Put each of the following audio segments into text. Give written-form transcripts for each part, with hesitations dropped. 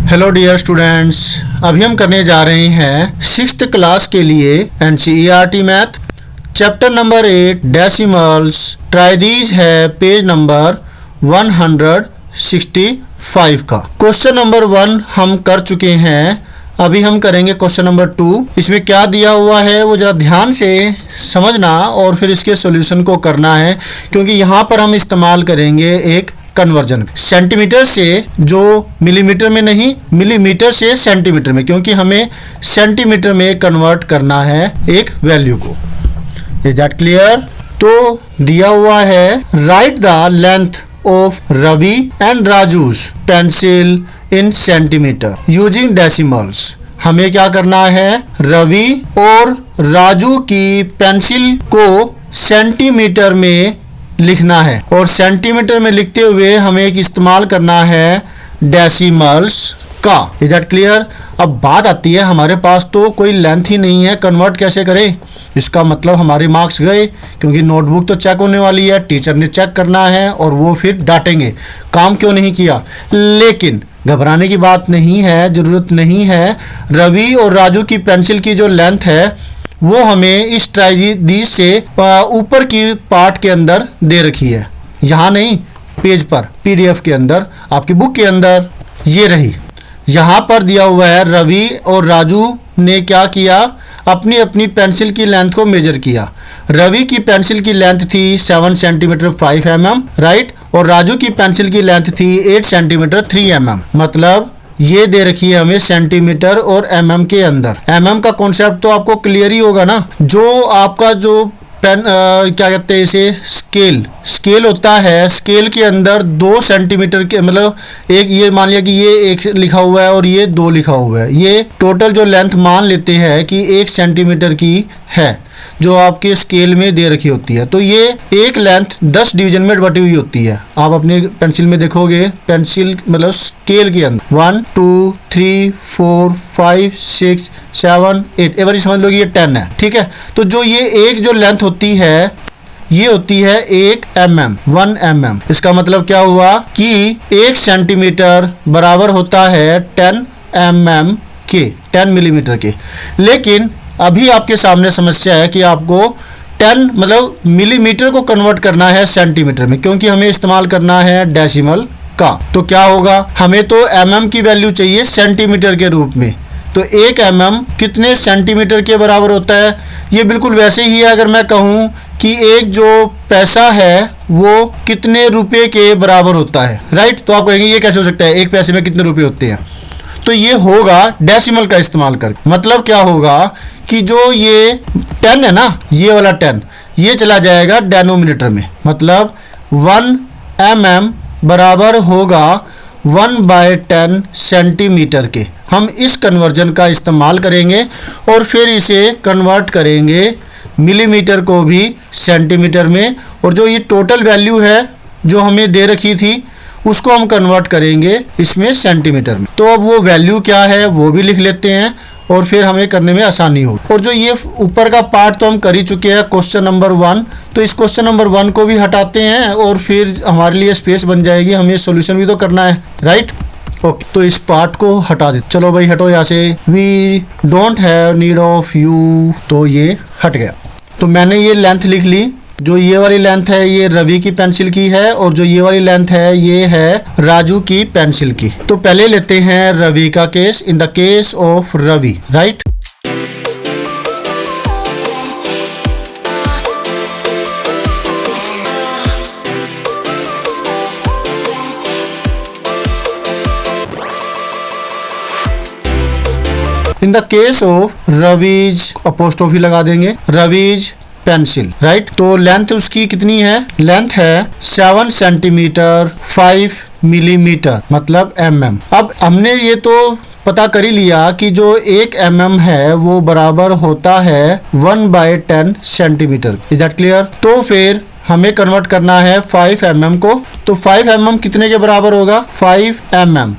Hello dear students, अभी हम करने जा रहे हैं 6th क्लास के लिए NCERT math chapter number 8 decimals. Try these है पेज नंबर 165 का। क्वेश्चन नंबर 1 हम कर चुके हैं, अभी हम करेंगे क्वेश्चन नंबर 2। इसमें क्या दिया हुआ है वो ज़रा ध्यान से समझना और फिर इसके सॉल्यूशन को करना है, क्योंकि यहाँ पर हम इस्तेमाल करेंगे एक कन्वर्जन सेंटीमीटर से जो मिलीमीटर में नहीं, मिलीमीटर से सेंटीमीटर में, क्योंकि हमें सेंटीमीटर में कन्वर्ट करना है एक वैल्यू को। Is that clear? तो दिया हुआ है right the length of Ravi and Raju's pencil in centimetre using decimals. हमें क्या करना है, रवि और राजू की पेंसिल को सेंटीमीटर में लिखना है, और सेंटीमीटर में लिखते हुए हमें एक इस्तेमाल करना है डेसिमल्स का। Is that clear? अब बात आती है, हमारे पास तो कोई लेंथ ही नहीं है, कन्वर्ट कैसे करें? इसका मतलब हमारे मार्क्स गए, क्योंकि नोटबुक तो चेक होने वाली है, टीचर ने चेक करना है और वो फिर डांटेंगे काम क्यों नहीं किया। लेकिन घबराने की बात नहीं है, ज़रूरत नहीं है। रवि और राजू की पेंसिल की जो लेंथ है वो हमें इस ट्राइजीज से ऊपर की पार्ट के अंदर दे रखी है, यहाँ नहीं, पेज पर, PDF के अंदर, आपकी बुक के अंदर ये रही। यहाँ पर दिया हुआ है रवि और राजू ने क्या किया, अपनी अपनी पेंसिल की लेंथ को मेजर किया। रवि की पेंसिल की लेंथ थी 7 सेंटीमीटर 5 mm, राइट, और राजू की पेंसिल की लेंथ थी 8 सेंटीमीटर 3 mm। मतलब ये दे रखी है हमें सेंटीमीटर और mm के अंदर। mm का कॉन्सेप्ट तो आपको क्लियर ही होगा ना। जो आपका जो पेन क्या कहते हैं इसे, स्केल होता है, स्केल के अंदर 2 सेंटीमीटर के, मतलब एक, ये मान लिया कि ये 1 लिखा हुआ है और ये 2 लिखा हुआ है, ये टोटल जो लेंथ मान लेते हैं कि 1 सेंटीमीटर की है जो आपके स्केल में दे रखी होती है। तो ये एक लेंथ 10 डिवीजन में बटी हुई होती है। आप अपनी पेंसिल में देखोगे, पेंसिल मतलब स्केल के अंदर 1 2 3 4 5 6 7 8, एक बार समझ लो कि ये 10 है, ठीक है। तो जो ये एक जो लेंथ होती है ये होती है 1 mm। इसका मतलब क्या हुआ कि 1 सेंटीमीटर बराबर होता है 10 mm के, 10 मिलीमीटर के। लेकिन अभी आपके सामने समस्या है कि आपको 10 मतलब मिलीमीटर को कन्वर्ट करना है सेंटीमीटर में, क्योंकि हमें इस्तेमाल करना है डेसिमल का। तो क्या होगा, हमें तो mm की वैल्यू चाहिए सेंटीमीटर के रूप में। तो 1 mm कितने सेंटीमीटर के बराबर होता है? ये बिल्कुल वैसे ही है अगर मैं कहूँ कि एक जो पैसा है वो कितने रुपए के बराबर होता है, राइट। तो आप कहेंगे ये कैसे हो सकता है, 1 पैसे में कितने रुपए होते हैं? तो ये होगा डेसिमल का इस्तेमाल कर। मतलब क्या होगा कि जो ये 10 है ना, ये वाला 10 ये चला जाएगा डेनोमिनेटर में। मतलब 1 mm बराबर होगा 1/10 सेंटीमीटर के। हम इस कन्वर्जन का इस्तेमाल करेंगे और फिर इसे कन्वर्ट करेंगे मिलीमीटर को भी सेंटीमीटर में, और जो ये टोटल वैल्यू है जो हमें दे रखी थी उसको हम कन्वर्ट करेंगे इसमें सेंटीमीटर में। तो अब वो वैल्यू क्या है वो भी लिख लेते हैं और फिर हमें करने में आसानी हो। और जो ये ऊपर का पार्ट तो हम कर ही चुके हैं क्वेश्चन नंबर 1, तो इस क्वेश्चन नंबर 1 को भी हटाते हैं और फिर हमारे लिए स्पेस बन जाएगी, हमें सॉल्यूशन भी तो करना है, राइट। ओके, तो इस पार्ट को हटा दे। चलो भाई हटो यहाँ से, we don't have need of you. तो ये हट गया। तो मैंने ये लेंथ लिख ली, जो ये वाली लेंथ है ये रवि की पेंसिल की है, और जो ये वाली लेंथ है ये है राजू की पेंसिल की। तो पहले लेते हैं रवि का case. In the case of Ravi, right. In the case of Ravi's, apostrophe लगा देंगे, रवीज पेंसिल, राइट। तो लेंथ उसकी कितनी है, लेंथ है 7 सेंटीमीटर 5 मिलीमीटर, मतलब mm। अब हमने ये तो पता कर ही लिया कि जो 1 mm है वो बराबर होता है 1/10 सेंटीमीटर। Is that clear? तो फिर हमें कन्वर्ट करना है 5 mm को। तो 5 mm कितने के बराबर होगा, 5 mm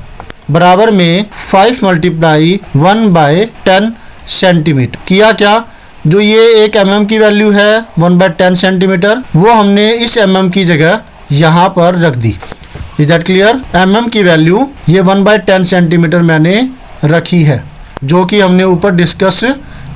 बराबर में 5 × 1/10 सेंटीमीटर। किया क्या, जो ये 1 mm की वैल्यू है 1/10 सेंटीमीटर, वो हमने इस mm की जगह यहाँ पर रख दी। Is that clear. mm की वैल्यू ये 1/10 सेंटीमीटर मैंने रखी है, जो कि हमने ऊपर डिस्कस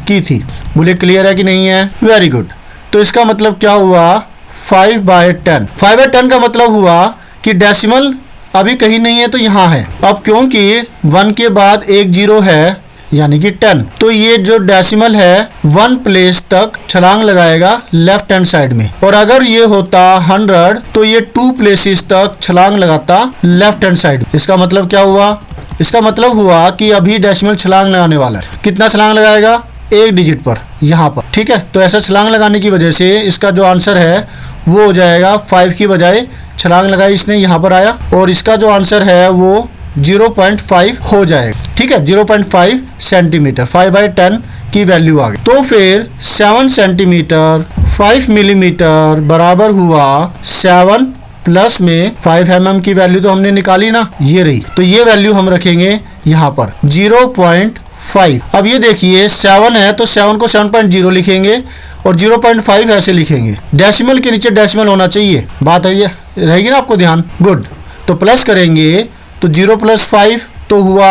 की थी। बोलिए क्लियर है कि नहीं है? Very good. तो इसका मतलब क्या हुआ? 5/10। 5/10 का मतलब हुआ कि डेसिमल अभी कहीं नहीं है तो यहाँ है। अब क्योंकि 1 के बाद एक 0 है यानी कि 10, तो ये जो डेसिमल है 1 प्लेस तक छलांग लगाएगा लेफ्ट हैंड साइड में, और अगर ये होता 100 तो ये 2 प्लेसेस तक छलांग लगाता लेफ्ट हैंड साइड। इसका मतलब क्या हुआ? इसका मतलब हुआ कि अभी डेसिमल छलांग लगाने वाला है। कितना छलांग लगाएगा? एक डिजिट पर, यहाँ पर। ठीक है, तो ऐसा छलांग लगाने की वजह से इसका जो आंसर है वो हो जाएगा 5 की बजाय छलांग लगाई इसने यहाँ पर आया, और इसका जो आंसर है वो 0.5 हो जाएगा। ठीक है, 0.5 सेंटीमीटर। 5/10 की वैल्यू आ गई। तो फिर 7 सेंटीमीटर 5 मिलीमीटर बराबर हुआ 7 प्लस में 5 mm की वैल्यू तो हमने निकाली ना, ये रही। तो ये वैल्यू हम रखेंगे यहाँ पर 0.5। अब ये देखिए 7 है तो 7 को 7.0 लिखेंगे और 0.5 ऐसे लिखेंगे। डेसिमल के नीचे डेसिमल होना चाहिए, बात है ये रहेगी ना आपको ध्यान। गुड। तो प्लस करेंगे तो 0 + 5 तो हुआ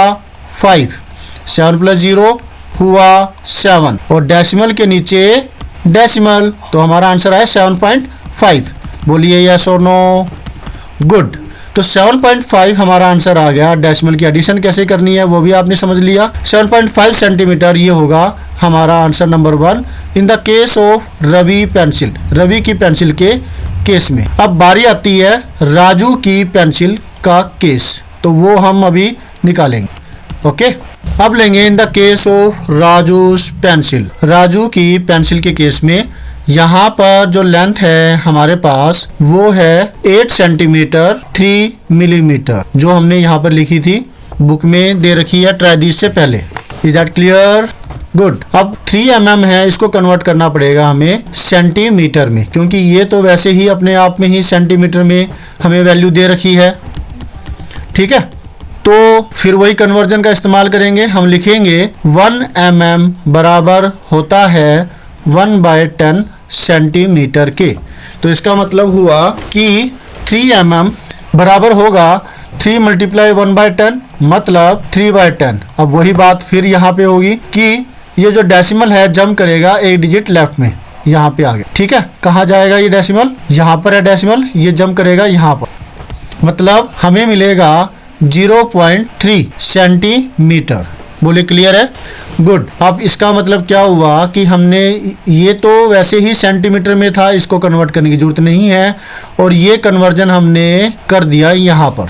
5, 7 + 0 हुआ 7, और डेसिमल के नीचे डेसिमल, तो हमारा आंसर आया 7.5। बोलिए यस और नो। गुड। तो 7.5 हमारा आंसर आ गया। डेसिमल की एडिशन कैसे करनी है वो भी आपने समझ लिया। 7.5 सेंटीमीटर ये होगा हमारा answer number 1 in the case of Ravi pencil, Ravi की पेंसिल के केस में। अब बारी आती है राजू की पेंसिल का केस, तो वो हम अभी निकालेंगे। ओके, अब लेंगे इन the case of Raju's pencil. Raju की पेंसिल के केस में यहाँ पर जो लेंथ है हमारे पास वो है 8 सेंटीमीटर 3 मिलीमीटर, जो हमने यहाँ पर लिखी थी, बुक में दे रखी है ट्राई दिस से पहले। Is that clear? गुड। अब 3 mm है, इसको कन्वर्ट करना पड़ेगा हमें सेंटीमीटर में, क्योंकि ये तो वैसे ही अपने आप में ही सेंटीमीटर में हमें वैल्यू दे रखी है। ठीक है, तो फिर वही कन्वर्जन का इस्तेमाल करेंगे। हम लिखेंगे 1 mm बराबर होता है 1/10 सेंटीमीटर के। तो इसका मतलब हुआ कि 3 mm बराबर होगा 3 × 1/10 मतलब 3/10। अब वही बात फिर यहाँ पे होगी कि ये जो डेसिमल है जंप करेगा एक डिजिट लेफ्ट में, यहाँ पे आ गया। ठीक है, कहाँ जाएगा ये डेसिमल? यहाँ पर है डेसिमल, ये जंप करेगा यहाँ पर, मतलब हमें मिलेगा 0.3 सेंटीमीटर। बोले क्लियर है? गुड। अब इसका मतलब क्या हुआ कि हमने ये तो वैसे ही सेंटीमीटर में था, इसको कन्वर्ट करने की जरूरत नहीं है, और ये कन्वर्जन हमने कर दिया यहाँ पर।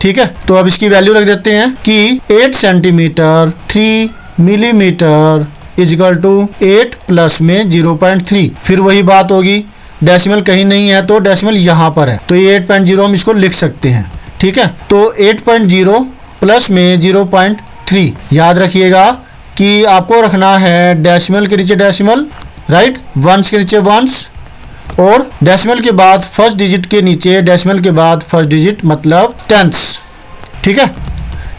ठीक है, तो अब इसकी वैल्यू रख देते हैं कि 8 centimetre 3 millimetre is equal to 8 plus में 0.3। फिर वही बात होगी, डेसिमल कहीं नहीं है तो डेसिमल यहाँ पर है, तो ये 8.0 हम इसको लिख सकते हैं। ठीक है, तो 8.0 प्लस में 0.3। याद रखिएगा कि आपको रखना है डेसिमल के नीचे डेसिमल, राइट, वंस के नीचे वंस, और डेसिमल के बाद फर्स्ट डिजिट के नीचे डेसिमल के बाद फर्स्ट डिजिट मतलब टेंथ्स। ठीक है,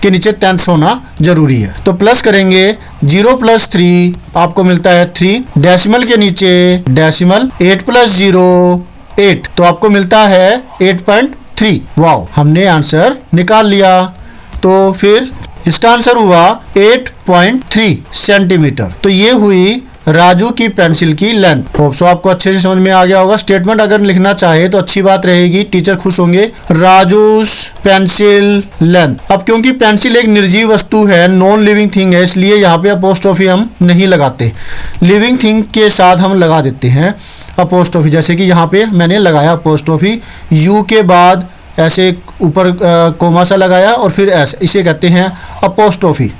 के नीचे टेंथ्स होना जरूरी है। तो प्लस करेंगे 0 + 3 आपको मिलता है 3, डेसिमल के नीचे डेसिमल 8 + 0 8, तो आपको मिलता है 8.3। वाओ, हमने आंसर निकाल लिया। तो फिर इसका आंसर हुआ 8.3 सेंटीमीटर। तो ये हुई राजू की पेंसिल की लेंथ। होप सो आपको अच्छे से समझ में आ गया होगा। स्टेटमेंट अगर लिखना चाहे तो अच्छी बात रहेगी, टीचर खुश होंगे। Raju's pencil length. अब क्योंकि पेंसिल एक निर्जीव वस्तु है, नॉन लिविंग थिंग है, इसलिए यहाँ पे अपोस्ट्रोफी हम नहीं लगाते। लिविंग थिंग के साथ हम लगा देते हैं अपोस्ट्रोफी, जैसे कि यहाँ पे मैंने लगाया अपोस्ट्रोफी, यू के बाद ऐसे ऊपर कोमा सा लगाया और फिर ऐसे, इसे कहते हैं अपोस्ट्रोफी,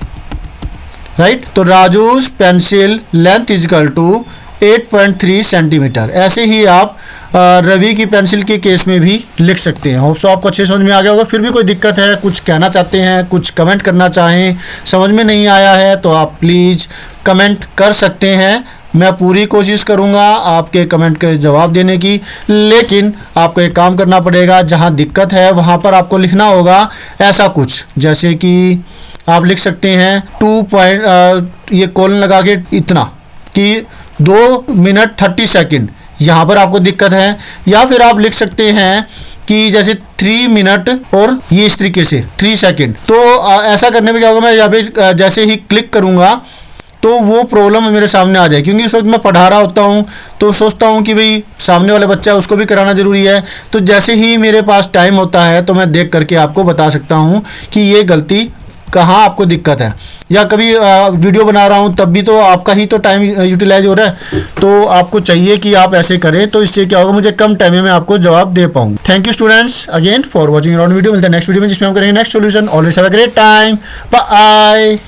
राइट। तो Raju's pencil length is equal to 8.3 centimetre. ऐसे ही आप रवि की पेंसिल के केस में भी लिख सकते हैं। होप सो आपको अच्छे समझ में आ गया होगा। फिर भी कोई दिक्कत है, कुछ कहना चाहते हैं, कुछ कमेंट करना चाहें, समझ में नहीं आया है तो आप प्लीज़ कमेंट कर सकते हैं। मैं पूरी कोशिश करूंगा आपके कमेंट के जवाब देने की, लेकिन आपको एक काम करना पड़ेगा, जहां दिक्कत है वहां पर आपको लिखना होगा ऐसा कुछ, जैसे कि आप लिख सकते हैं 2 ये कोलन लगा के इतना कि 2 मिनट 30 सेकंड, यहाँ पर आपको दिक्कत है। या फिर आप लिख सकते हैं कि जैसे 3 मिनट और ये इस तरीके से 3 सेकंड। तो ऐसा करने पे क्या होगा, मैं यहाँ पे जैसे ही क्लिक करूँगा तो वो प्रॉब्लम मेरे सामने आ जाए, क्योंकि उस वक्त मैं पढ़ा रहा होता हूँ तो सोचता हूँ कि भाई सामने वाला बच्चा है उसको भी कराना ज़रूरी है। तो जैसे ही मेरे पास टाइम होता है तो मैं देख करके आपको बता सकता हूँ कि ये गलती कहाँ आपको दिक्कत है। या कभी वीडियो बना रहा हूँ तब भी तो आपका ही तो टाइम यूटिलाइज हो रहा है, तो आपको चाहिए कि आप ऐसे करें, तो इससे क्या होगा, मुझे कम टाइम में मैं आपको जवाब दे पाऊँ। Thank you students again for watching around video. मिलता है नेक्स्ट वीडियो में जिसमें हम करेंगे next solution. Always have a great time. Bye.